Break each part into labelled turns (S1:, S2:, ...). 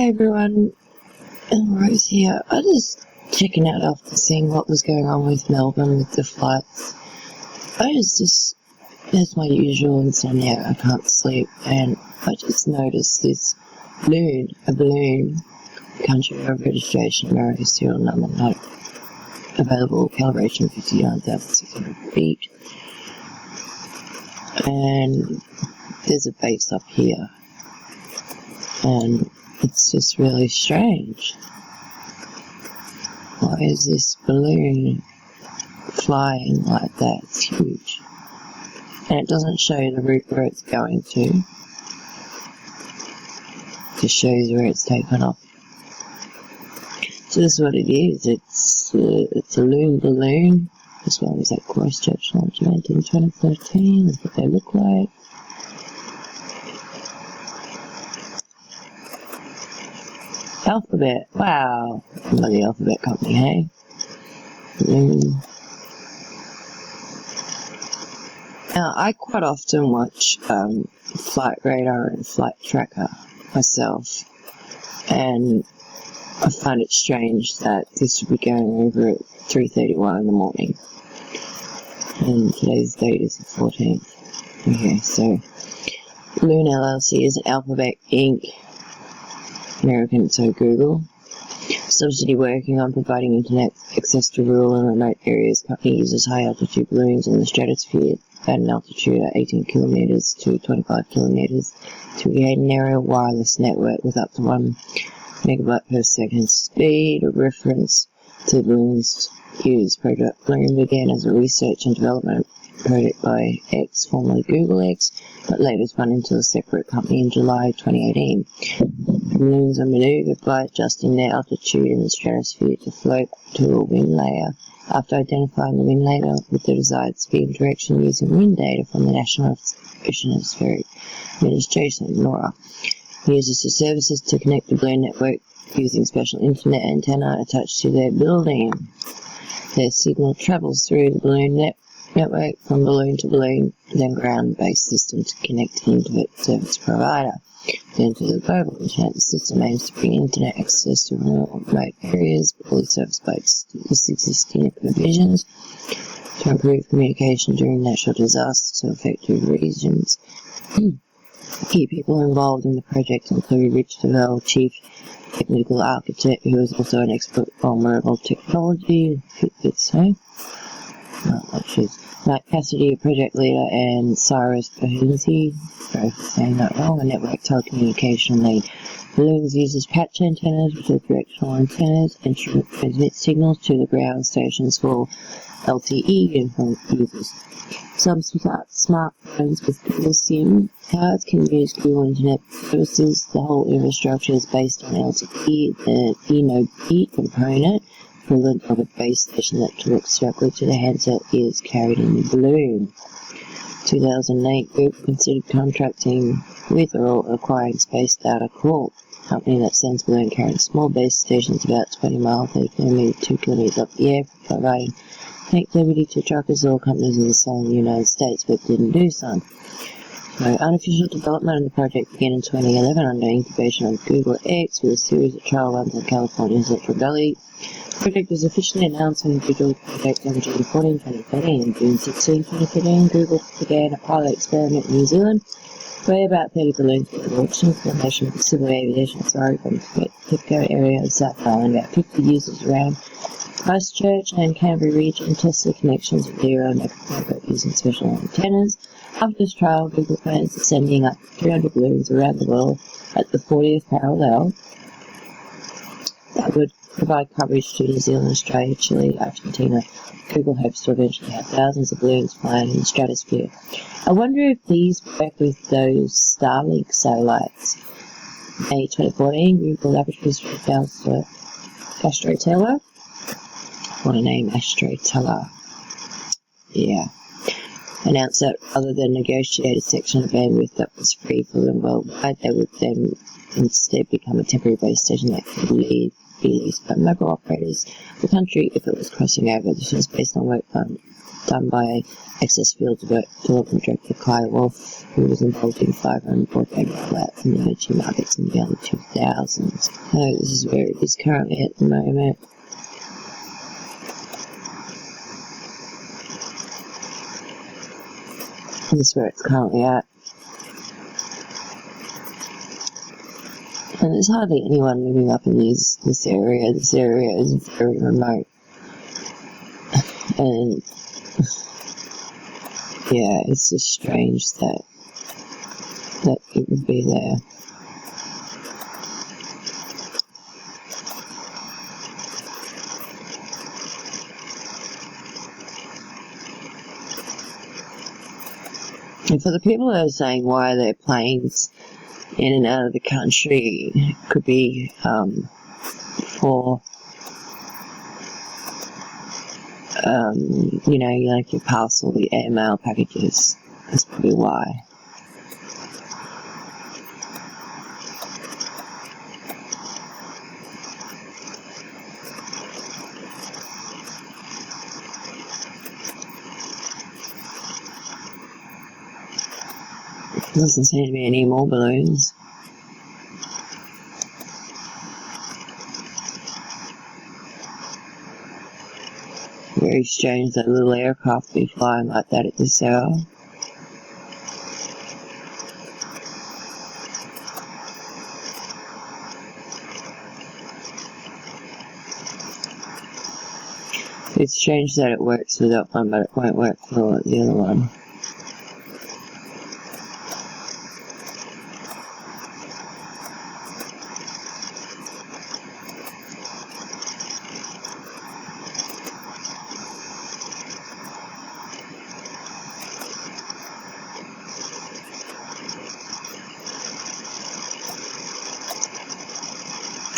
S1: Hey everyone, Rose here. I was checking out after seeing what was going on with Melbourne with the flights. As my usual insomnia, I can't sleep, and I just noticed this a balloon, country of registration, American serial number, not available, calibration 59,600 feet, and there's a base up here, and it's just really strange. Why is this balloon flying like that? It's huge. And it doesn't show the route where it's going to. It just shows where it's taken off. So this is what it is. It's a Loon balloon. This one was at Christchurch, launched in 2013. That's what they look like. Alphabet, wow, not the Alphabet company, hey? Now, I quite often watch Flight Radar and Flight Tracker myself, and I find it strange that this should be going over at 3:31 in the morning, and today's date is the 14th. Okay, so Loon LLC is Alphabet Inc. American, so Google. Subsidiary working on providing internet access to rural and remote areas. Company uses high altitude balloons in the stratosphere at an altitude of 18 kilometers to 25 kilometers to create an aerial wireless network with up to 1 megabyte per second speed. A reference to balloons used. Project Balloon began as a research and development project by X, formerly Google X, but later spun into a separate company in July 2018. Balloons are maneuvered by adjusting their altitude in the stratosphere to float to a wind layer. After identifying the wind layer with the desired speed and direction using wind data from the National Oceanographic Administration, NOAA, uses the services to connect the balloon network using special internet antenna attached to their building. Their signal travels through the balloon network from balloon to balloon, then ground-based system to connect the internet service provider. Then to the global internet, the system aims to bring internet access to remote areas, fully serviced by its existing provisions to improve communication during natural disasters or affected regions. Key people involved in the project include Rich DeVell, Chief Technical Architect, who is also an expert on wearable technology. Matt Cassidy, a project leader, and Cyrus Bahenzi, sorry for saying that wrong, a network telecommunication lead. Balloons uses patch antennas, which are directional antennas, and transmit signals to the ground stations for LTE info users. Some smartphones with Google SIM cards can use Google Internet services. The whole infrastructure is based on LTE, the eNodeB component, equivalent of a base station that talks directly to the handset, is carried in the balloon. 2008, Google considered contracting with or acquiring Space Data Corp, a company that sends balloon carrying small base stations about 20 miles, 8 kilometers, 2 kilometers up the air, providing connectivity to truckers or companies in the southern United States, but didn't do so. So, unofficial development of the project began in 2011 under incubation of Google X with a series of trial runs in California and Central Valley. The project was officially announced on the Google project on June 14, 2013, and June 16, 2013, Google began a pilot experiment in New Zealand, where about 30 balloons were launched in coordination with the Civil Aviation Authority from the Pipco area of South Island. About 50 users around Christchurch and Canterbury region tested connections with their own network using special antennas. After this trial, Google plans to sending up 300 balloons around the world at the 40th parallel that would provide coverage to New Zealand, Australia, Chile, Argentina. Google hopes to eventually have thousands of balloons flying in the stratosphere. I wonder if these work with those Starlink satellites. May 2014, Google Laboratories found AstroTeller. What a name, AstroTeller. Yeah. Announced that other than negotiate a section of bandwidth that was free for them worldwide, they would then instead become a temporary base station that could be leased by mobile operators of the country if it was crossing over. This was based on work done done by Access Field Development Director Kai Wolf, who was involved in 500 broadband rollouts in the emerging markets in the early 2000s. So this is where it is currently at the moment. This is where it's currently at. And there's hardly anyone living up in this area. This area is very remote. And yeah, it's just strange that it would be there. And for the people that are saying why their planes in and out of the country, it could be for you know, like your parcel, the airmail packages. That's probably why. There doesn't seem to be any more balloons. Very strange that little aircraft be flying like that at this hour. It's strange that it works for that one, but it won't work for the other one.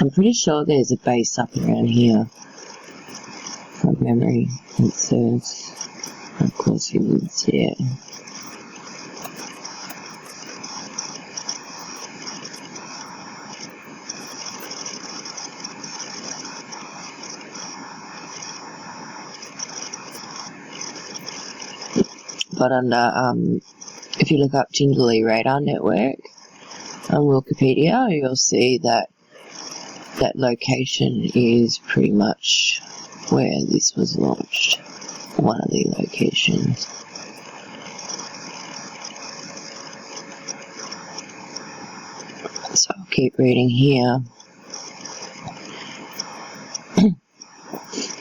S1: I'm pretty sure there's a base up around here, from memory, it says. Of course you wouldn't see it. But under, if you look up Jindalee Radar Network on Wikipedia, you'll see that that location is pretty much where this was launched, one of the locations. So I'll keep reading here.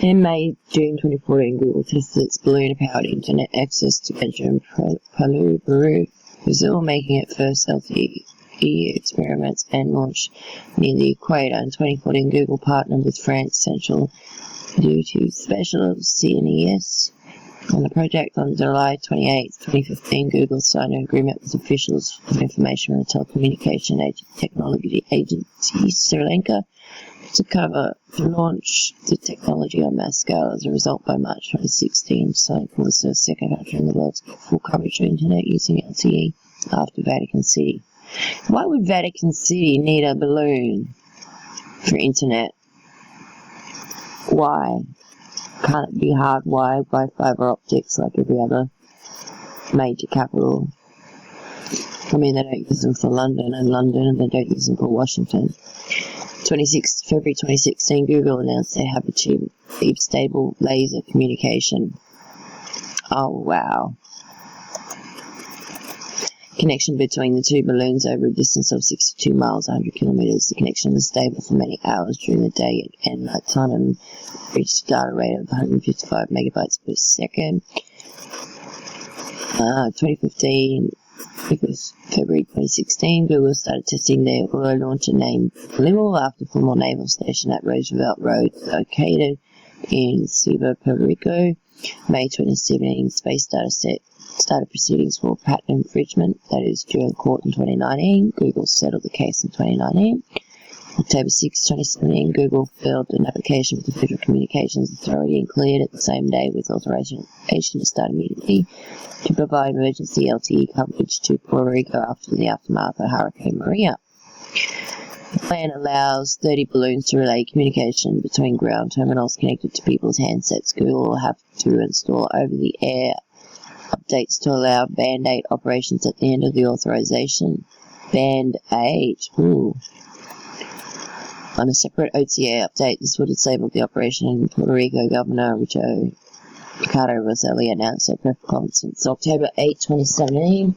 S1: In June 2014, Google tested its balloon-powered internet access to Belgium, Peru, Brazil, making it first LTE experiments and launched near the equator. In 2014, Google partnered with France Central due to special CNES on the project. On July 28, 2015, Google signed an agreement with officials of Information and Telecommunication Technology Agency Sri Lanka to cover the launch the technology on mass scale. As a result, by March 2016, Sri Lanka was the second country in the world to get full coverage of internet using LTE after Vatican City. Why would Vatican City need a balloon for internet? Why? Can't it be hardwired by fiber optics like every other major capital? I mean, they don't use them for London, and they don't use them for Washington. February 2016, Google announced they have achieved deep stable laser communication. Oh, wow. Connection between the two balloons over a distance of 62 miles, 100 kilometers. The connection was stable for many hours during the day and night time and reached a data rate of 155 megabytes per second. 2015, because February 2016, Google started testing their auto launcher named Blimble after Fulmore Naval Station at Roosevelt Road, located in Ciudad, Puerto Rico. May 2017, Space Data Set started proceedings for patent infringement, that is due in court in 2019. Google settled the case in 2019. October 6, 2017, Google filed an application with the Federal Communications Authority and cleared it the same day with authorization to start immediately to provide emergency LTE coverage to Puerto Rico after the aftermath of Hurricane Maria. The plan allows 30 balloons to relay communication between ground terminals connected to people's handsets. Google will have to install over-the-air updates to allow Band 8 operations at the end of the authorization. Band 8, ooh. On a separate OTA update, this would disable the operation, and Puerto Rico Governor Ricardo Rosselli announced at press conference October 8, 2017.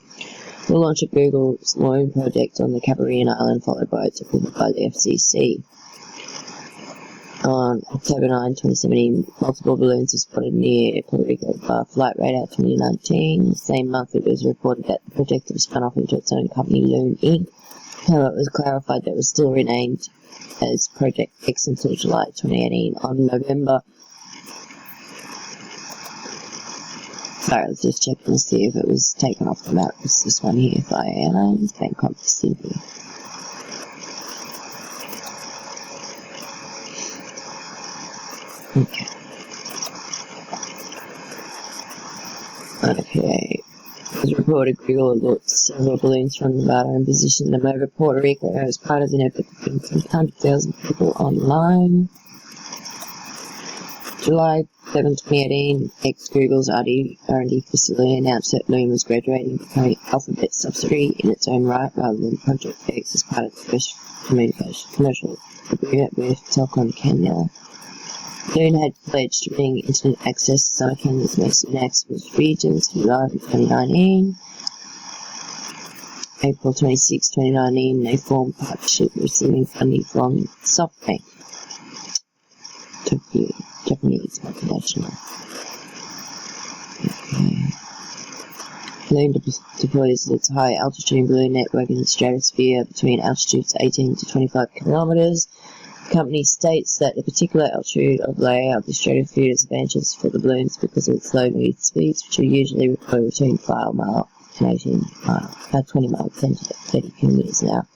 S1: The launch of Google's Loon project on the Caribbean island, followed by its approval by the FCC. On October 9, 2017, multiple balloons were spotted near Puerto Rico by Flight Radar 2019. The same month, it was reported that the project was spun off into its own company, Loon Inc. However, it was clarified that it was still renamed as Project X until July 2018. On November, sorry, let's just check and see if it was taken off the map. It's this one here, Fire Airlines, Bangkok City. Okay. It was reported Google had launched several balloons from Nevada and positioned them over Puerto Rico as part of an effort to bring 300,000 people online. July 7, 2018, ex-Google's R&D facility announced that Loon was graduating to becoming Alphabet subsidiary in its own right rather than Project X as part of the special commercial agreement with Telecom Kenya. Loon had pledged to bring internet access to some of Kenya's most inaccessible regions to live in 2019. April 26, 2019, they formed a partnership receiving funding from SoftBank, Japanese multinational. Loon deploys its high-altitude balloon network in the stratosphere between altitudes 18 to 25 kilometers. The company states that the particular altitude of layout of the stratosphere is advantageous for the balloons because of its low lead speeds, which are usually recorded between 5 miles and 20 miles, 10 to 30 kilometers an hour.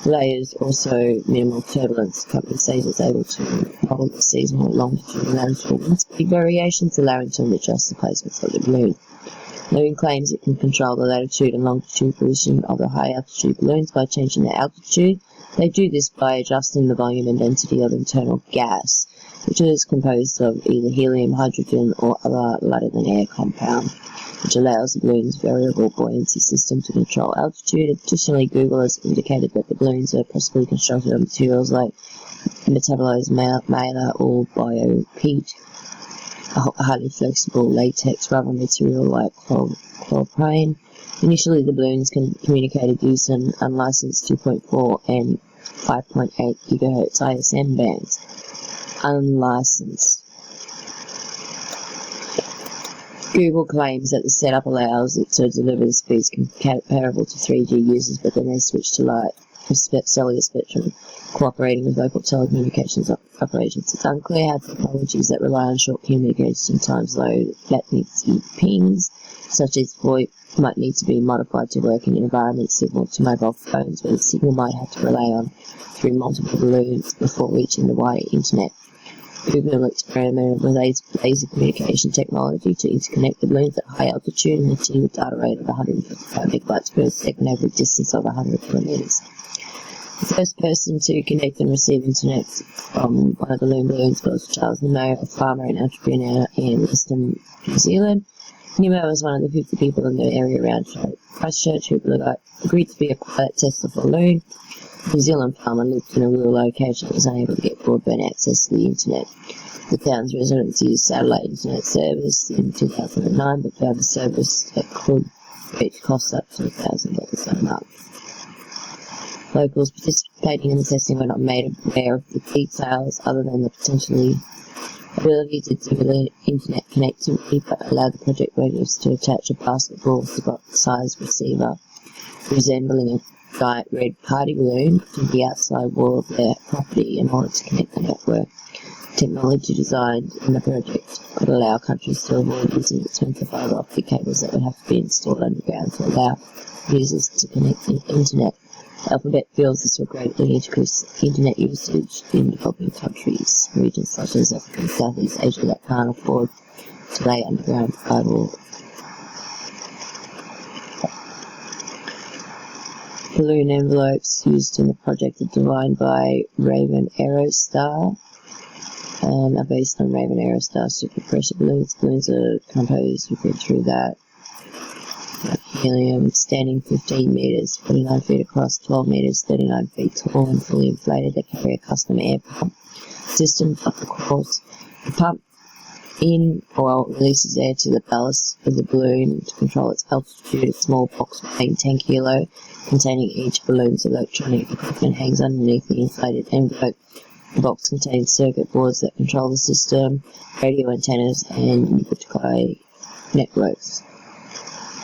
S1: The layers also minimal turbulence. The company says it's able to model the seasonal longitude and latitude wind speed variations, allowing it to adjust the placements of the balloon. Loon claims it can control the latitude and longitude position of the high-altitude balloons by changing their altitude. They do this by adjusting the volume and density of internal gas, which is composed of either helium, hydrogen, or other lighter-than-air compound, which allows the balloon's variable buoyancy system to control altitude. Additionally, Google has indicated that the balloons are possibly constructed of materials like metabolized matter or bio-peat, a highly flexible latex rubber material like chloroprene. Initially, the balloons can communicate using unlicensed 2.4 and 5.8 GHz ISM bands. Unlicensed. Google claims that the setup allows it to deliver the speeds comparable to 3G users, but then they switch to light cellular spectrum, cooperating with local telecommunications operations. It's unclear how technologies that rely on short communication times, low latency pings, such as VoIP, might need to be modified to work in environments similar to mobile phones, where the signal might have to rely on through multiple balloons before reaching the wider internet. Google experimented with laser communication technology to interconnect the balloons at high altitude and achieve a data rate of 155 megabytes per second over a distance of 100 kilometers. The first person to connect and receive internet from one of the Loon balloons was Charles Nimmo, a farmer and entrepreneur in Western New Zealand. Nimmo was one of the 50 people in the area around Christchurch who agreed to be a pilot tester for Loon. The New Zealand farmer lived in a rural location and was unable to get broadband access to the internet. The town's residents used satellite internet service in 2009, but found a service that could cost up to $1,000 a month. Locals participating in the testing were not made aware of the details other than the potentially ability to deliver internet connectivity, but allowed the project workers to attach a basketball-sized receiver resembling a giant red party balloon to the outside wall of their property in order to connect the network. Technology designed in the project could allow countries to avoid using expensive fiber optic cables that would have to be installed underground to allow users to connect the internet. Alphabet feels this will greatly increase internet usage in developing countries, regions such as Africa and Southeast Asia that can't afford to lay underground fiber balloon envelopes used in the project are designed by Raven Aerostar and are based on Raven Aerostar super pressure balloons. Balloons are composed, we've been through that. Helium, standing 15 meters, 49 feet across, 12 meters, 39 feet tall, and fully inflated. They carry a custom air pump system. Of course, the pump in oil releases air to the ballast of the balloon to control its altitude. A small box weighing 10 kilo, containing each balloon's electronic equipment, hangs underneath the inflated envelope. The box contains circuit boards that control the system, radio antennas, and multiple networks.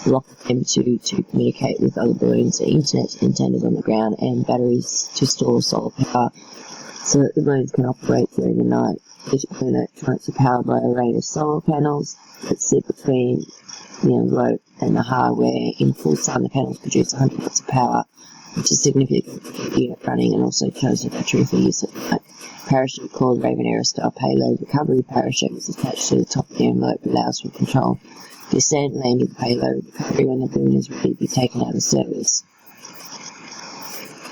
S1: Lock them to communicate with other balloons, internet antennas on the ground, and batteries to store solar power so that the balloons can operate during the night. Each balloon electronics are powered by a range of solar panels that sit between the envelope and the hardware. In full sun, the panels produce 100 watts of power, which is significant to keep the unit running, and also charge the battery for use at night. Parachute called Raven Aerostar Payload Recovery Parachute was attached to the top of the envelope, allows for control. Descent, landing, payload recovery when the balloon is ready to be taken out of service.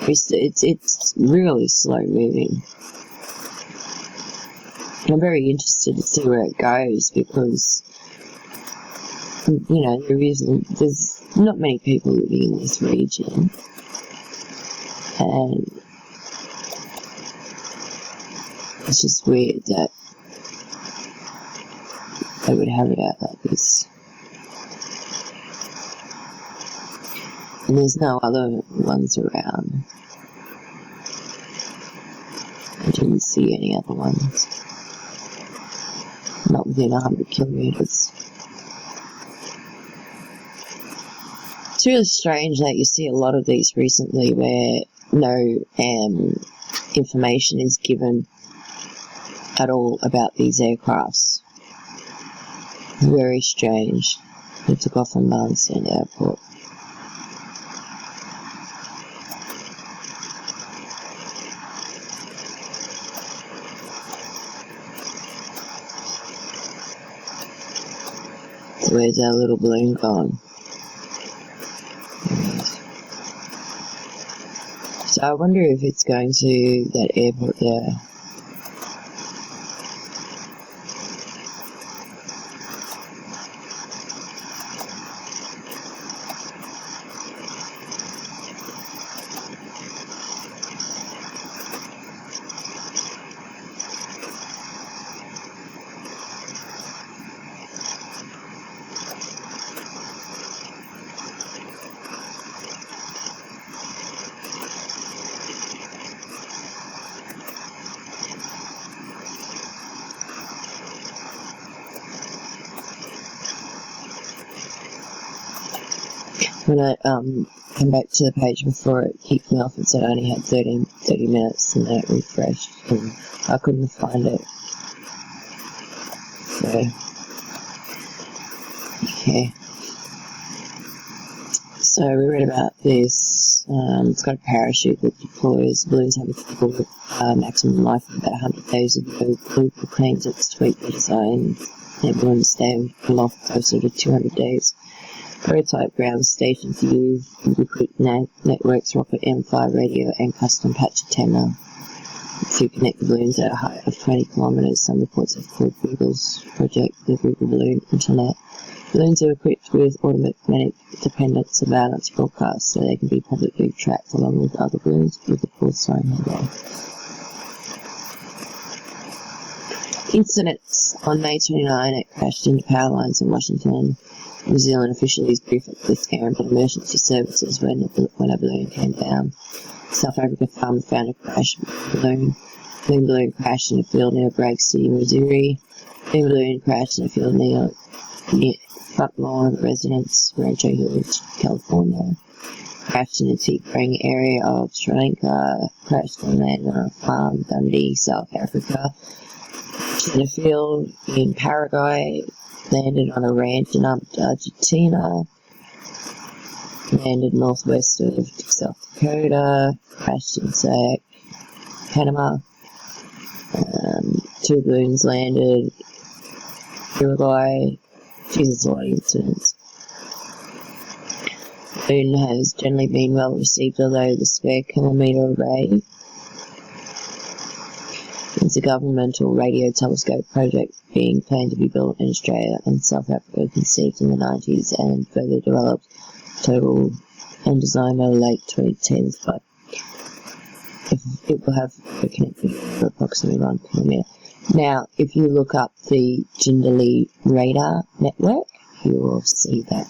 S1: It's really slow moving. I'm very interested to see where it goes because, you know, there's not many people living in this region, and it's just weird that they would have it out like this. And there's no other ones around. I didn't see any other ones. Not within 100 kilometers. It's really strange that you see a lot of these recently where no information is given at all about these aircrafts. Very strange. They took off from Mansfield Airport. Where's our little balloon gone? So I wonder if it's going to that airport there. When I came back to the page before, it kicked me off and said I only had 30 minutes, and then it refreshed and I couldn't find it. So, okay. So we read about this. It's got a parachute that deploys. Balloons have a typical maximum life of about 100 days. The balloon proclaims its tweak design. Their balloons stay aloft closer to 200 days. Prototype ground stations use ubiquitous networks, rocket M5 radio, and custom patch antenna to connect the balloons at a height of 20 kilometers. Some reports have called Google's project the Google Balloon Internet. Balloons are equipped with automatic dependent surveillance broadcasts so they can be publicly tracked along with other balloons with the full sign here. Incidents. On May 29, it crashed into power lines in Washington. New Zealand officials briefly scanned emergency services when a balloon came down. South Africa farmer found a crashed balloon. Balloon crashed in a field near Bragg City, Missouri. Balloon crashed in a field near front lawn residence, Rancho Hills, California. Crashed in the tea-growing area of Sri Lanka. Crashed and landed on a farm, Dundee, South Africa. In a field in Paraguay. Landed on a ranch in Argentina, landed northwest of South Dakota, crashed in Sac, Panama. 2 balloons landed, Uruguay. Jesus, a lot of incidents. Loon has generally been well received, although the square kilometre array is a governmental radio telescope project being planned to be built in Australia and South Africa, conceived in the 90s and further developed, total and designed by late 2010s. But it will have a connection for approximately 1 kilometre. Now, if you look up the Jindalee radar network, you will see that.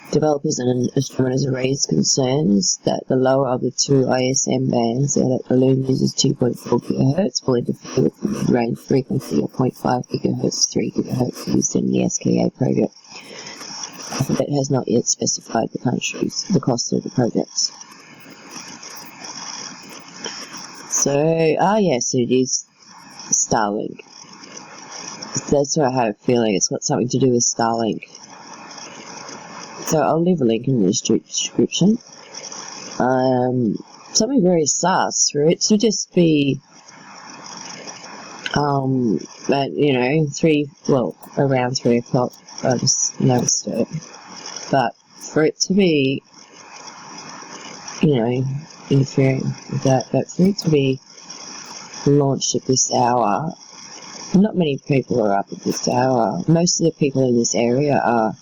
S1: Developers and astronomers have raised concerns that the lower of the two ISM bands that the Loon uses 2.4 GHz will interfere with the mid-range frequency of 0.5 GHz, 3 GHz used in the SKA project. It has not yet specified the cost of the projects. So, yes, it is Starlink. That's what I had a feeling. It's got something to do with Starlink. So I'll leave a link in the description. Something very sus for it to just be, around 3 o'clock, I just noticed it. But for it to be, interfering with that, but for it to be launched at this hour, not many people are up at this hour. Most of the people in this area are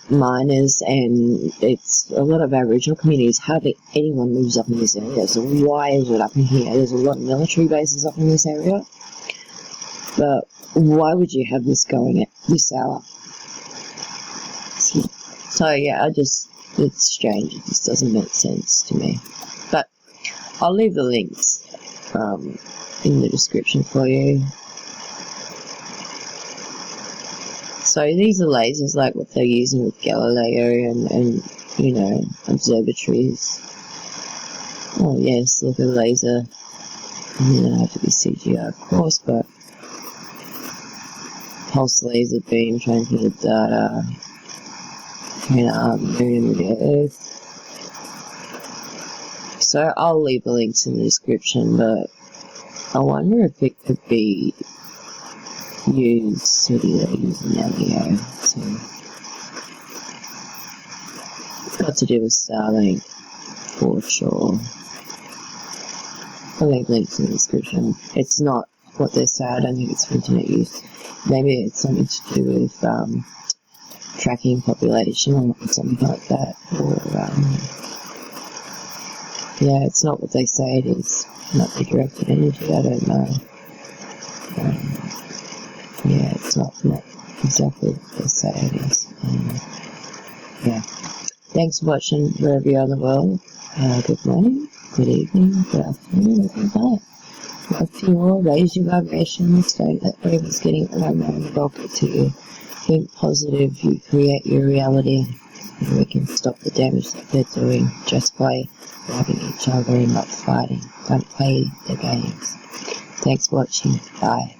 S1: miners, and it's a lot of Aboriginal communities. Hardly anyone moves up in this area, so why is it up in here? There's a lot of military bases up in this area, but why would you have this going at this hour? So yeah, it's strange. It just doesn't make sense to me. But I'll leave the links in the description for you. So these are lasers like what they're using with Galileo and observatories. Oh yes, look at the laser. You don't have to be CGI, of course, but pulse laser beam transmitted data between our moon and the Earth. So I'll leave the links in the description, but I wonder if it could be used cellular using LEO. So it's got to do with Starlink for sure. I'll leave links in the description. It's not what they say. I don't think it's for internet use. Maybe it's something to do with tracking population or something like that. Or yeah, it's not what they say it is. Not redirected energy. I don't know. Yeah, it's not exactly what they say it is. Yeah. Thanks for watching wherever you are in the world. Good morning, good evening, good afternoon, or good night. Love to you all. Raise your vibrations. Don't let whatever's getting at the moment block it to you. Think positive. You create your reality. And we can stop the damage that they're doing just by loving each other and not fighting. Don't play the games. Thanks for watching. Bye.